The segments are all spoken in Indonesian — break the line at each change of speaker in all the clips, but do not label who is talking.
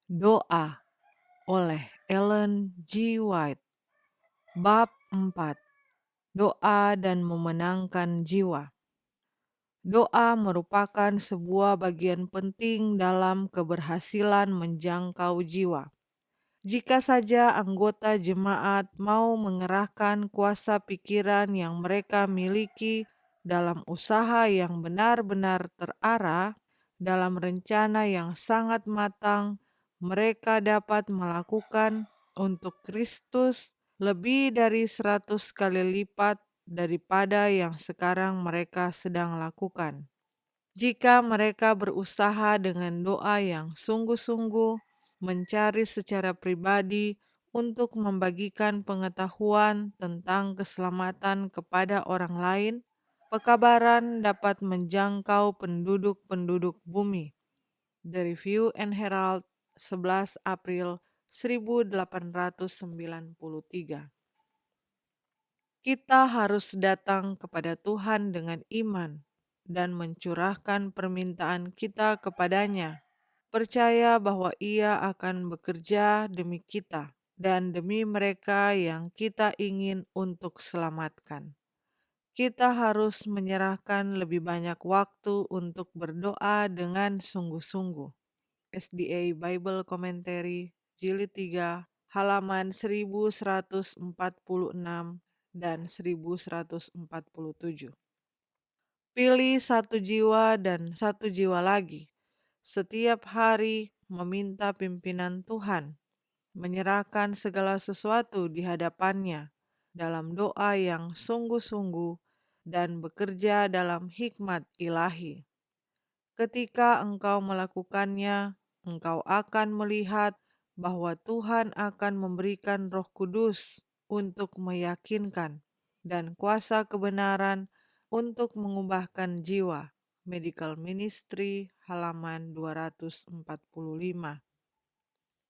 Doa oleh Ellen G. White. Bab 4. Doa dan memenangkan jiwa. Doa merupakan sebuah bagian penting dalam keberhasilan menjangkau jiwa. Jika saja anggota jemaat mau mengerahkan kuasa pikiran yang mereka miliki dalam usaha yang benar-benar terarah, dalam rencana yang sangat matang, mereka dapat melakukan untuk Kristus lebih dari 100 kali lipat daripada yang sekarang mereka sedang lakukan. Jika mereka berusaha dengan doa yang sungguh-sungguh, mencari secara pribadi untuk membagikan pengetahuan tentang keselamatan kepada orang lain, pekabaran dapat menjangkau penduduk-penduduk bumi. The Review and Herald, 11 April 1893. Kita harus datang kepada Tuhan dengan iman dan mencurahkan permintaan kita kepadanya, percaya bahwa Ia akan bekerja demi kita dan demi mereka yang kita ingin untuk selamatkan. Kita harus menyerahkan lebih banyak waktu untuk berdoa dengan sungguh-sungguh. SDA Bible Commentary, Jilid 3, halaman 1146 dan 1147. Pilih satu jiwa dan satu jiwa lagi. Setiap hari meminta pimpinan Tuhan, menyerahkan segala sesuatu di hadapannya dalam doa yang sungguh-sungguh dan bekerja dalam hikmat ilahi. Ketika engkau melakukannya, engkau akan melihat bahwa Tuhan akan memberikan Roh Kudus untuk meyakinkan dan kuasa kebenaran untuk mengubahkan jiwa. Medical Ministry, halaman 245.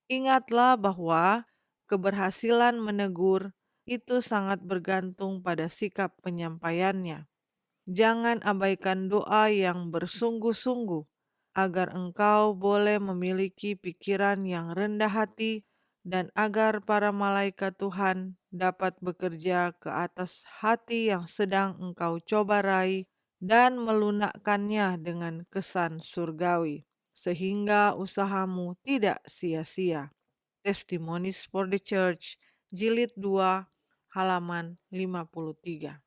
Ingatlah bahwa keberhasilan menegur itu sangat bergantung pada sikap penyampaiannya. Jangan abaikan doa yang bersungguh-sungguh agar engkau boleh memiliki pikiran yang rendah hati dan agar para malaikat Tuhan dapat bekerja ke atas hati yang sedang engkau coba raih dan melunakkannya dengan kesan surgawi, sehingga usahamu tidak sia-sia. Testimonies for the Church, Jilid 2, halaman 53.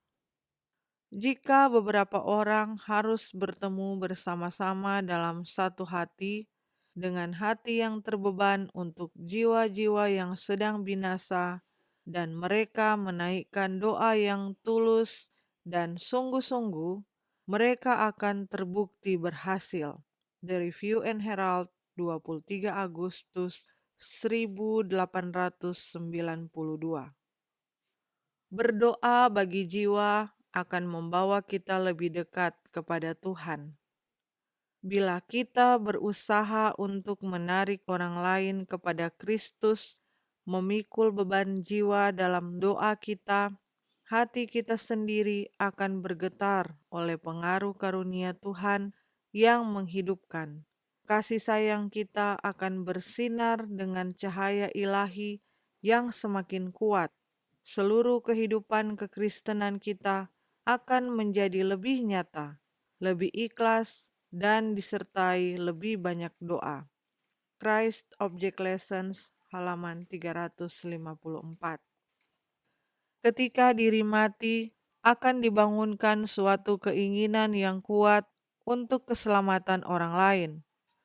Jika beberapa orang harus bertemu bersama-sama dalam satu hati, dengan hati yang terbeban untuk jiwa-jiwa yang sedang binasa, dan mereka menaikkan doa yang tulus dan sungguh-sungguh, mereka akan terbukti berhasil. The Review and Herald, 23 Agustus 1892. Berdoa bagi jiwa akan membawa kita lebih dekat kepada Tuhan. Bila kita berusaha untuk menarik orang lain kepada Kristus, memikul beban jiwa dalam doa kita, hati kita sendiri akan bergetar oleh pengaruh karunia Tuhan yang menghidupkan. Kasih sayang kita akan bersinar dengan cahaya ilahi yang semakin kuat. Seluruh kehidupan kekristenan kita akan menjadi lebih nyata, lebih ikhlas, dan disertai lebih banyak doa. Christ Object Lessons, halaman 354. Ketika diri mati, akan dibangunkan suatu keinginan yang kuat untuk keselamatan orang lain.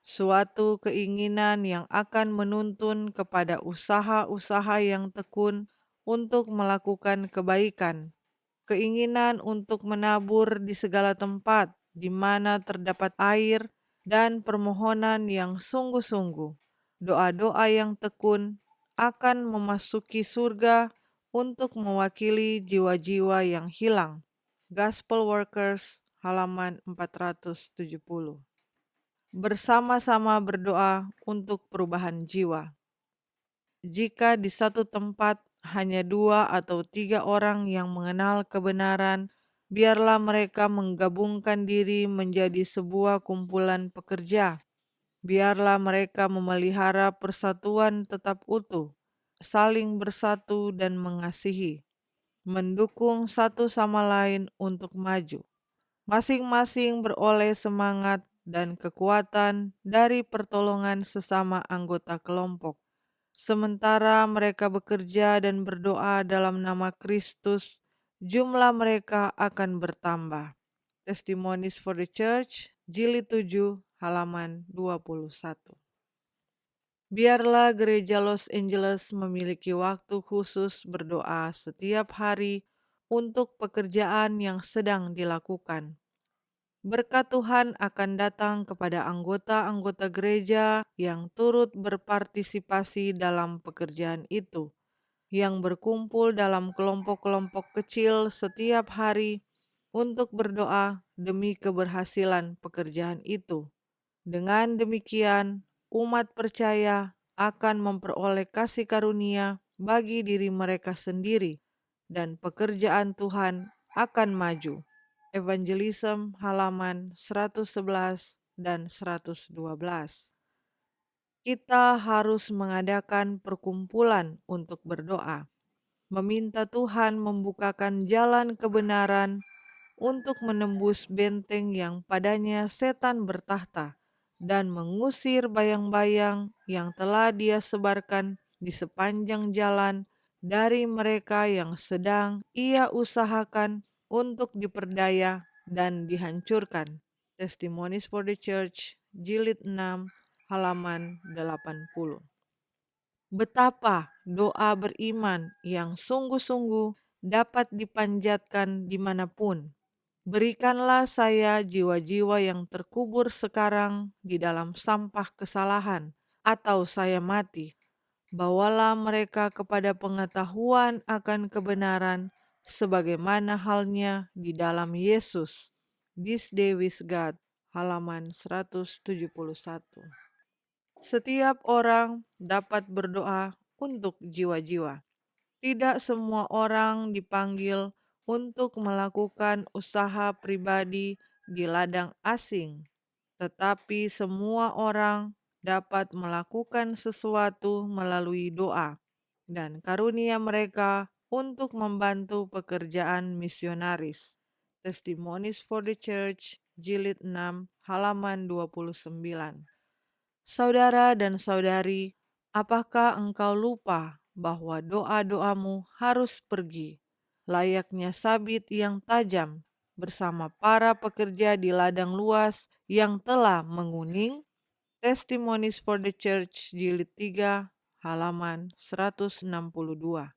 Suatu keinginan yang akan menuntun kepada usaha-usaha yang tekun untuk melakukan kebaikan. Keinginan untuk menabur di segala tempat di mana terdapat air dan permohonan yang sungguh-sungguh. Doa-doa yang tekun akan memasuki surga untuk mewakili jiwa-jiwa yang hilang. Gospel Workers, halaman 470. Bersama-sama berdoa untuk perubahan jiwa. Jika di satu tempat hanya 2 atau 3 orang yang mengenal kebenaran, biarlah mereka menggabungkan diri menjadi sebuah kumpulan pekerja. Biarlah mereka memelihara persatuan tetap utuh, saling bersatu dan mengasihi, mendukung satu sama lain untuk maju. Masing-masing beroleh semangat dan kekuatan dari pertolongan sesama anggota kelompok. Sementara mereka bekerja dan berdoa dalam nama Kristus, jumlah mereka akan bertambah. Testimonies for the Church, Jilid 7, halaman 21. Biarlah gereja Los Angeles memiliki waktu khusus berdoa setiap hari untuk pekerjaan yang sedang dilakukan. Berkat Tuhan akan datang kepada anggota-anggota gereja yang turut berpartisipasi dalam pekerjaan itu, yang berkumpul dalam kelompok-kelompok kecil setiap hari untuk berdoa demi keberhasilan pekerjaan itu. Dengan demikian, umat percaya akan memperoleh kasih karunia bagi diri mereka sendiri, dan pekerjaan Tuhan akan maju. Evangelism halaman 111 dan 112. Kita harus mengadakan perkumpulan untuk berdoa, meminta Tuhan membukakan jalan kebenaran untuk menembus benteng yang padanya setan bertahta dan mengusir bayang-bayang yang telah Dia sebarkan di sepanjang jalan dari mereka yang sedang Ia usahakan untuk diperdaya dan dihancurkan. Testimonies for the Church, Jilid 6, halaman 80. Betapa doa beriman yang sungguh-sungguh dapat dipanjatkan dimanapun. Berikanlah saya jiwa-jiwa yang terkubur sekarang di dalam sampah kesalahan, atau saya mati. Bawalah mereka kepada pengetahuan akan kebenaran, sebagaimana halnya di dalam Yesus. This Day with God, halaman 171. Setiap orang dapat berdoa untuk jiwa-jiwa. Tidak semua orang dipanggil untuk melakukan usaha pribadi di ladang asing, tetapi semua orang dapat melakukan sesuatu melalui doa dan karunia mereka untuk membantu pekerjaan misionaris. Testimonies for the Church, Jilid 6, halaman 29. Saudara dan saudari, apakah engkau lupa bahwa doa-doamu harus pergi, layaknya sabit yang tajam, bersama para pekerja di ladang luas yang telah menguning? Testimonies for the Church, Jilid 3, halaman 162.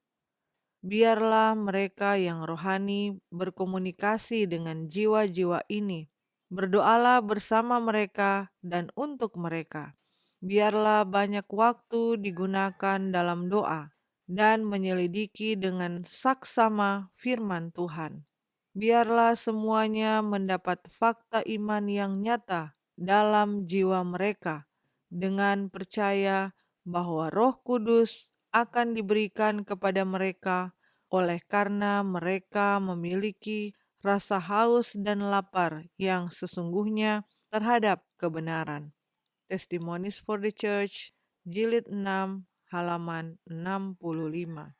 Biarlah mereka yang rohani berkomunikasi dengan jiwa-jiwa ini. Berdoalah bersama mereka dan untuk mereka. Biarlah banyak waktu digunakan dalam doa dan menyelidiki dengan saksama firman Tuhan. Biarlah semuanya mendapat fakta iman yang nyata dalam jiwa mereka dengan percaya bahwa Roh Kudus akan diberikan kepada mereka oleh karena mereka memiliki rasa haus dan lapar yang sesungguhnya terhadap kebenaran. Testimonies for the Church, Jilid 6, halaman 65.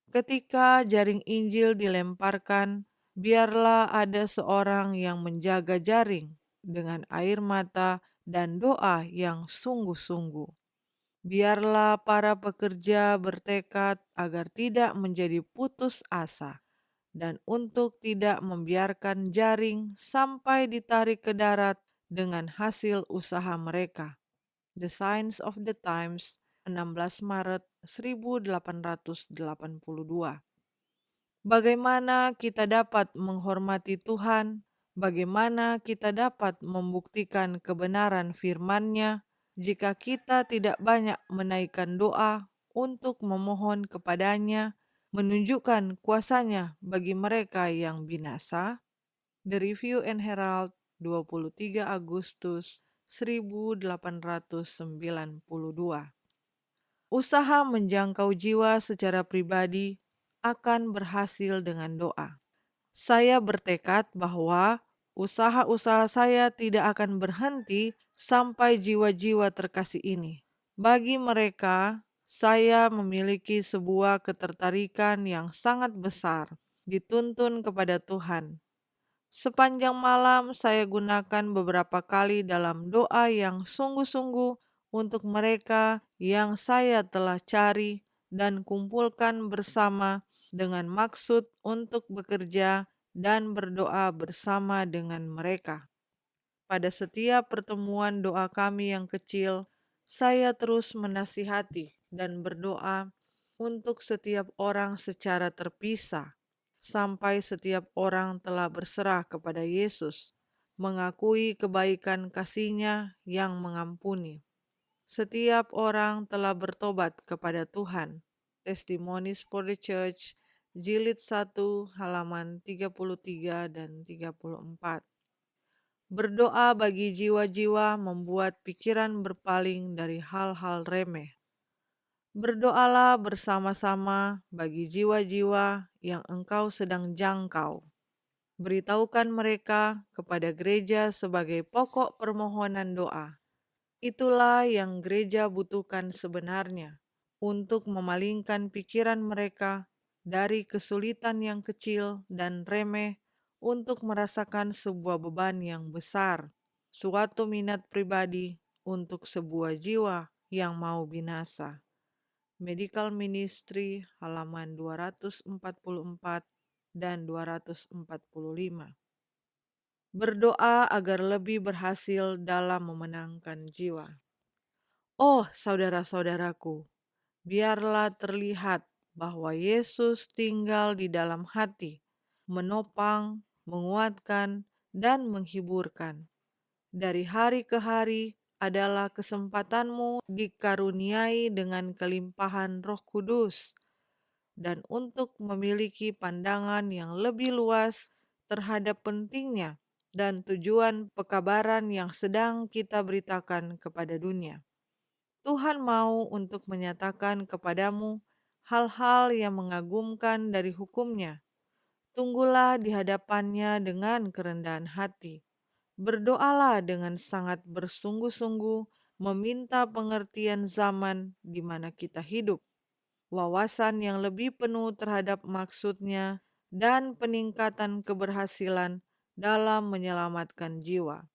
Ketika jaring Injil dilemparkan, biarlah ada seorang yang menjaga jaring dengan air mata dan doa yang sungguh-sungguh. Biarlah para pekerja bertekad agar tidak menjadi putus asa dan untuk tidak membiarkan jaring sampai ditarik ke darat dengan hasil usaha mereka. The Signs of the Times, 16 Maret 1882. Bagaimana kita dapat menghormati Tuhan? Bagaimana kita dapat membuktikan kebenaran firman-Nya jika kita tidak banyak menaikkan doa untuk memohon kepadanya, menunjukkan kuasa-Nya bagi mereka yang binasa? The Review and Herald, 23 Agustus 1892. Usaha menjangkau jiwa secara pribadi akan berhasil dengan doa. Saya bertekad bahwa usaha-usaha saya tidak akan berhenti sampai jiwa-jiwa terkasih ini. Bagi mereka, saya memiliki sebuah ketertarikan yang sangat besar, dituntun kepada Tuhan. Sepanjang malam saya gunakan beberapa kali dalam doa yang sungguh-sungguh untuk mereka yang saya telah cari dan kumpulkan bersama dengan maksud untuk bekerja dan berdoa bersama dengan mereka. Pada setiap pertemuan doa kami yang kecil, saya terus menasihati dan berdoa untuk setiap orang secara terpisah, sampai setiap orang telah berserah kepada Yesus, mengakui kebaikan kasih-Nya yang mengampuni. Setiap orang telah bertobat kepada Tuhan. Testimonies for the Church, Jilid 1, halaman 33 dan 34. Berdoa bagi jiwa-jiwa membuat pikiran berpaling dari hal-hal remeh. Berdoalah bersama-sama bagi jiwa-jiwa yang engkau sedang jangkau. Beritahukan mereka kepada gereja sebagai pokok permohonan doa. Itulah yang gereja butuhkan sebenarnya untuk memalingkan pikiran mereka dari kesulitan yang kecil dan remeh untuk merasakan sebuah beban yang besar, suatu minat pribadi untuk sebuah jiwa yang mau binasa. Medical Ministry halaman 244 dan 245. Berdoa agar lebih berhasil dalam memenangkan jiwa. Oh, saudara-saudaraku, biarlah terlihat bahwa Yesus tinggal di dalam hati, menopang, menguatkan, dan menghiburkan. Dari hari ke hari adalah kesempatanmu dikaruniai dengan kelimpahan Roh Kudus, dan untuk memiliki pandangan yang lebih luas terhadap pentingnya dan tujuan pekabaran yang sedang kita beritakan kepada dunia. Tuhan mau untuk menyatakan kepadamu hal-hal yang mengagumkan dari hukum-Nya. Tunggulah di hadapan-Nya dengan kerendahan hati. Berdoalah dengan sangat bersungguh-sungguh, meminta pengertian zaman di mana kita hidup, wawasan yang lebih penuh terhadap maksud-Nya, dan peningkatan keberhasilan dalam menyelamatkan jiwa.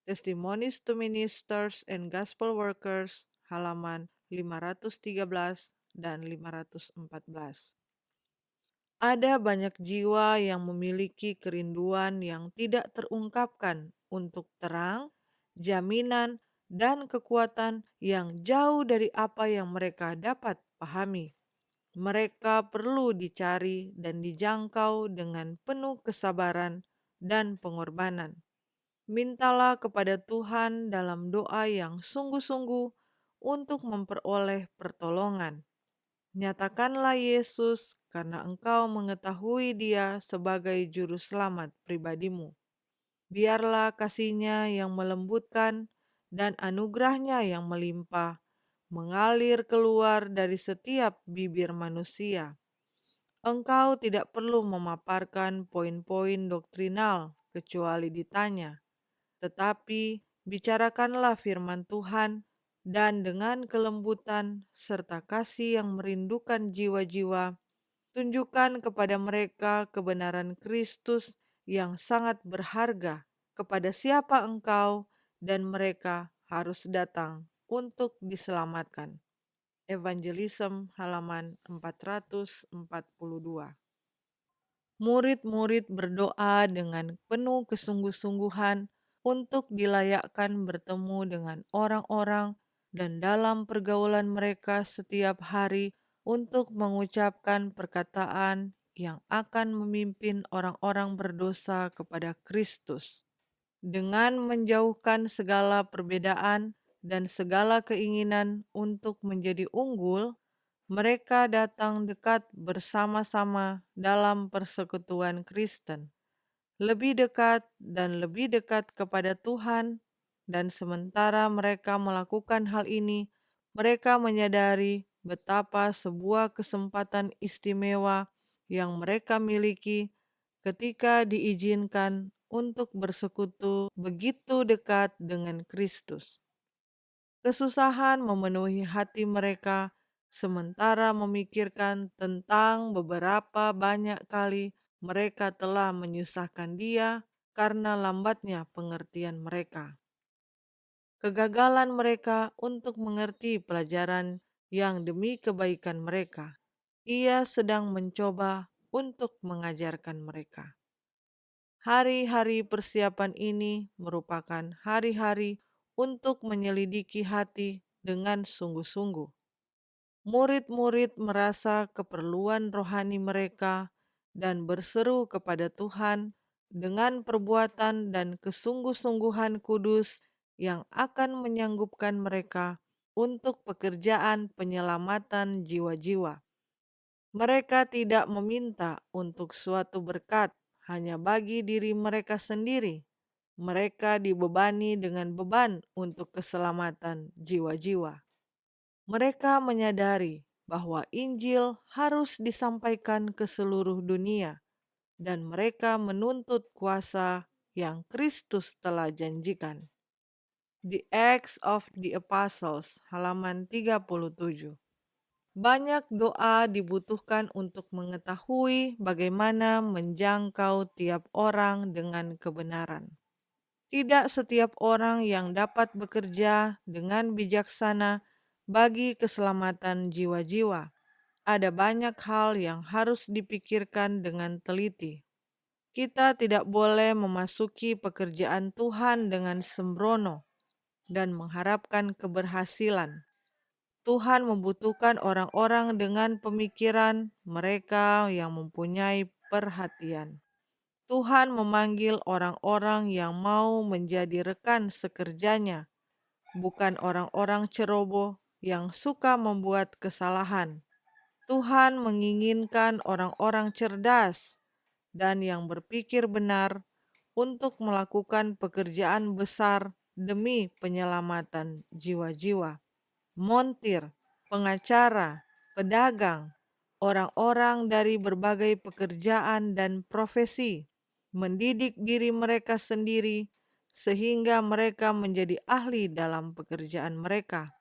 Testimonies to Ministers and Gospel Workers, halaman 513 dan 514. Ada banyak jiwa yang memiliki kerinduan yang tidak terungkapkan untuk terang, jaminan, dan kekuatan yang jauh dari apa yang mereka dapat pahami. Mereka perlu dicari dan dijangkau dengan penuh kesabaran dan pengorbanan. Mintalah kepada Tuhan dalam doa yang sungguh-sungguh untuk memperoleh pertolongan. Nyatakanlah Yesus karena engkau mengetahui Dia sebagai juru selamat pribadimu. Biarlah kasih-Nya yang melembutkan dan anugerah-Nya yang melimpah mengalir keluar dari setiap bibir manusia. Engkau tidak perlu memaparkan poin-poin doktrinal kecuali ditanya, tetapi bicarakanlah firman Tuhan dan dengan kelembutan serta kasih yang merindukan jiwa-jiwa, tunjukkan kepada mereka kebenaran Kristus yang sangat berharga, kepada siapa engkau dan mereka harus datang untuk diselamatkan. Evangelism halaman 442. Murid-murid berdoa dengan penuh kesungguh-sungguhan untuk dilayakkan bertemu dengan orang-orang dan dalam pergaulan mereka setiap hari untuk mengucapkan perkataan yang akan memimpin orang-orang berdosa kepada Kristus. Dengan menjauhkan segala perbedaan dan segala keinginan untuk menjadi unggul, mereka datang dekat bersama-sama dalam persekutuan Kristen, lebih dekat dan lebih dekat kepada Tuhan, dan sementara mereka melakukan hal ini, mereka menyadari betapa sebuah kesempatan istimewa yang mereka miliki ketika diizinkan untuk bersekutu begitu dekat dengan Kristus. Kesusahan memenuhi hati mereka, sementara memikirkan tentang beberapa banyak kali mereka telah menyusahkan Dia karena lambatnya pengertian mereka. Kegagalan mereka untuk mengerti pelajaran yang demi kebaikan mereka, Ia sedang mencoba untuk mengajarkan mereka. Hari-hari persiapan ini merupakan hari-hari untuk menyelidiki hati dengan sungguh-sungguh. Murid-murid merasa keperluan rohani mereka dan berseru kepada Tuhan dengan perbuatan dan kesungguh-sungguhan kudus yang akan menyanggupkan mereka untuk pekerjaan penyelamatan jiwa-jiwa. Mereka tidak meminta untuk suatu berkat hanya bagi diri mereka sendiri. Mereka dibebani dengan beban untuk keselamatan jiwa-jiwa. Mereka menyadari bahwa Injil harus disampaikan ke seluruh dunia, dan mereka menuntut kuasa yang Kristus telah janjikan. The Acts of the Apostles, halaman 37. Banyak doa dibutuhkan untuk mengetahui bagaimana menjangkau tiap orang dengan kebenaran. Tidak setiap orang yang dapat bekerja dengan bijaksana bagi keselamatan jiwa-jiwa. Ada banyak hal yang harus dipikirkan dengan teliti. Kita tidak boleh memasuki pekerjaan Tuhan dengan sembrono dan mengharapkan keberhasilan. Tuhan membutuhkan orang-orang dengan pemikiran, mereka yang mempunyai perhatian. Tuhan memanggil orang-orang yang mau menjadi rekan sekerjanya, bukan orang-orang ceroboh yang suka membuat kesalahan. Tuhan menginginkan orang-orang cerdas dan yang berpikir benar untuk melakukan pekerjaan besar demi penyelamatan jiwa-jiwa. Montir, pengacara, pedagang, orang-orang dari berbagai pekerjaan dan profesi mendidik diri mereka sendiri sehingga mereka menjadi ahli dalam pekerjaan mereka.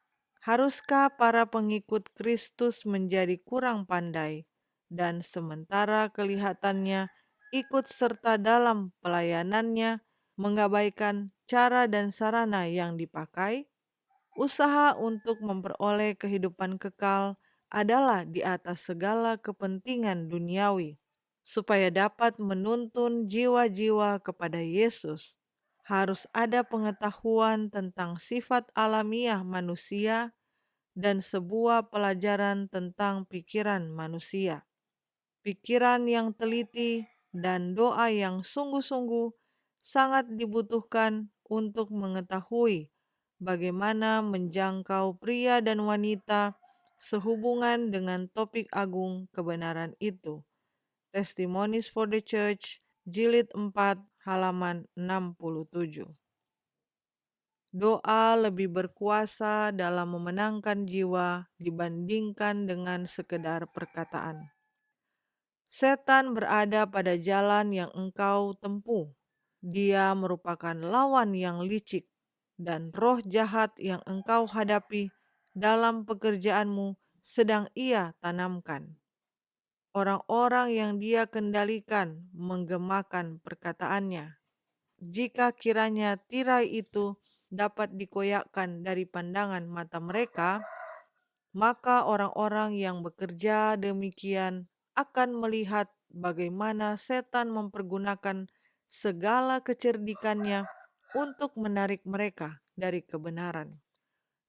Haruskah para pengikut Kristus menjadi kurang pandai dan sementara kelihatannya ikut serta dalam pelayanannya mengabaikan cara dan sarana yang dipakai? Usaha untuk memperoleh kehidupan kekal adalah di atas segala kepentingan duniawi, supaya dapat menuntun jiwa-jiwa kepada Yesus. Harus ada pengetahuan tentang sifat alamiah manusia dan sebuah pelajaran tentang pikiran manusia. Pikiran yang teliti dan doa yang sungguh-sungguh sangat dibutuhkan untuk mengetahui bagaimana menjangkau pria dan wanita sehubungan dengan topik agung kebenaran itu. Testimonies for the Church, Jilid 4, halaman 67. Doa lebih berkuasa dalam memenangkan jiwa dibandingkan dengan sekedar perkataan. Setan berada pada jalan yang engkau tempuh. Dia merupakan lawan yang licik, dan roh jahat yang engkau hadapi dalam pekerjaanmu sedang ia tanamkan. Orang-orang yang dia kendalikan menggemakan perkataannya. Jika kiranya tirai itu dapat dikoyakkan dari pandangan mata mereka, maka orang-orang yang bekerja demikian akan melihat bagaimana setan mempergunakan segala kecerdikannya untuk menarik mereka dari kebenaran.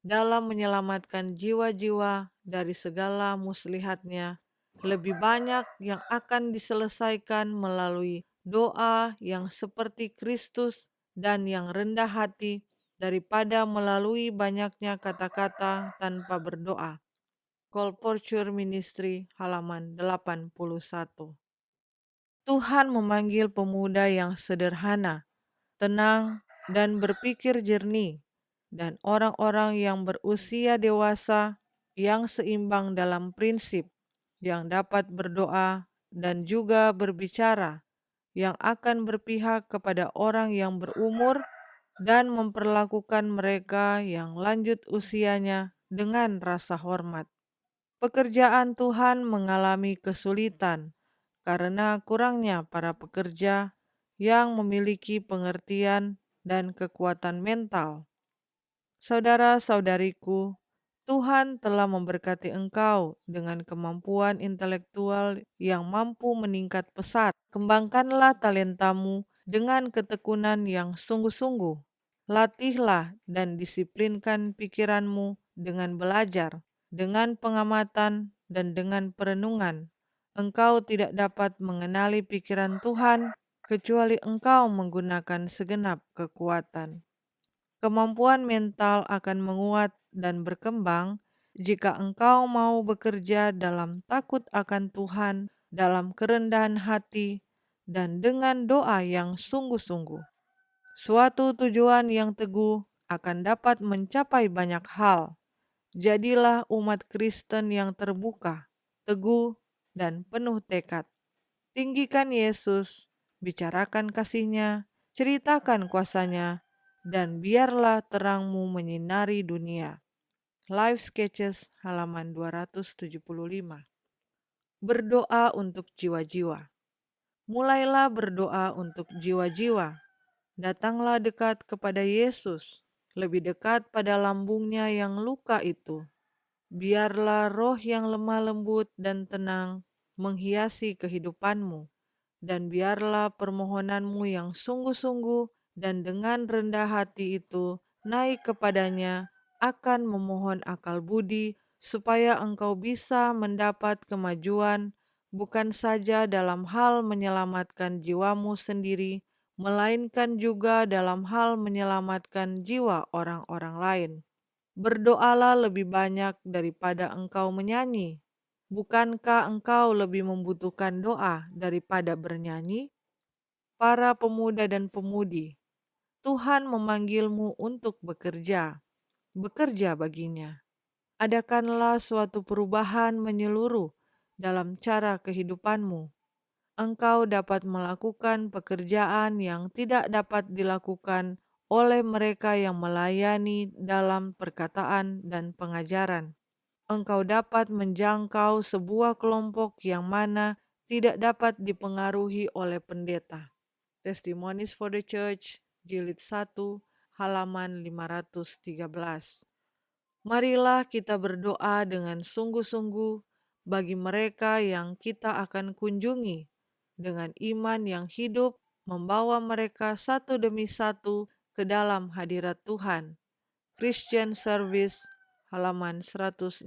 Dalam menyelamatkan jiwa-jiwa dari segala muslihatnya, lebih banyak yang akan diselesaikan melalui doa yang seperti Kristus dan yang rendah hati daripada melalui banyaknya kata-kata tanpa berdoa. Colporture Ministry, halaman 81. Tuhan memanggil pemuda yang sederhana, tenang, dan berpikir jernih, dan orang-orang yang berusia dewasa yang seimbang dalam prinsip, yang dapat berdoa dan juga berbicara, yang akan berpihak kepada orang yang berumur dan memperlakukan mereka yang lanjut usianya dengan rasa hormat. Pekerjaan Tuhan mengalami kesulitan karena kurangnya para pekerja yang memiliki pengertian dan kekuatan mental. Saudara-saudariku, Tuhan telah memberkati engkau dengan kemampuan intelektual yang mampu meningkat pesat. Kembangkanlah talentamu dengan ketekunan yang sungguh-sungguh. Latihlah dan disiplinkan pikiranmu dengan belajar, dengan pengamatan, dan dengan perenungan. Engkau tidak dapat mengenali pikiran Tuhan kecuali engkau menggunakan segenap kekuatan. Kemampuan mental akan menguat dan berkembang jika engkau mau bekerja dalam takut akan Tuhan, dalam kerendahan hati, dan dengan doa yang sungguh-sungguh. Suatu tujuan yang teguh akan dapat mencapai banyak hal. Jadilah umat Kristen yang terbuka, teguh, dan penuh tekad. Tinggikan Yesus, bicarakan kasih-Nya, ceritakan kuasa-Nya, dan biarlah terangmu menyinari dunia. Life Sketches halaman 275. Berdoa untuk jiwa-jiwa. Mulailah berdoa untuk jiwa-jiwa. Datanglah dekat kepada Yesus, lebih dekat pada lambungnya yang luka itu. Biarlah roh yang lemah lembut dan tenang menghiasi kehidupanmu, dan biarlah permohonanmu yang sungguh-sungguh dan dengan rendah hati itu naik kepadanya akan memohon akal budi supaya engkau bisa mendapat kemajuan bukan saja dalam hal menyelamatkan jiwamu sendiri, melainkan juga dalam hal menyelamatkan jiwa orang-orang lain. Berdoalah lebih banyak daripada engkau menyanyi. Bukankah engkau lebih membutuhkan doa daripada bernyanyi? Para pemuda dan pemudi, Tuhan memanggilmu untuk bekerja. Bekerja baginya. Adakanlah suatu perubahan menyeluruh dalam cara kehidupanmu. Engkau dapat melakukan pekerjaan yang tidak dapat dilakukan oleh mereka yang melayani dalam perkataan dan pengajaran. Engkau dapat menjangkau sebuah kelompok yang mana tidak dapat dipengaruhi oleh pendeta. Testimonies for the Church, Jilid 1, halaman 513. Marilah kita berdoa dengan sungguh-sungguh bagi mereka yang kita akan kunjungi, dengan iman yang hidup membawa mereka satu demi satu ke dalam hadirat Tuhan. Christian Service halaman 169.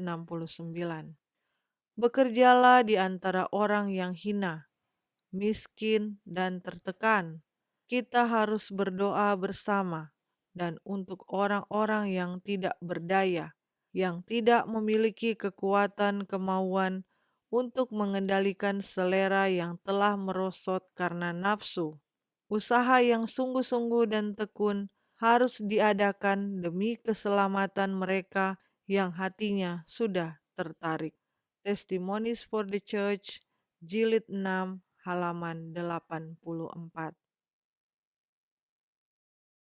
Bekerjalah di antara orang yang hina, miskin, dan tertekan. Kita harus berdoa bersama dan untuk orang-orang yang tidak berdaya, yang tidak memiliki kekuatan kemauan untuk mengendalikan selera yang telah merosot karena nafsu. Usaha yang sungguh-sungguh dan tekun harus diadakan demi keselamatan mereka yang hatinya sudah tertarik. Testimonies for the Church, Jilid 6, halaman 84.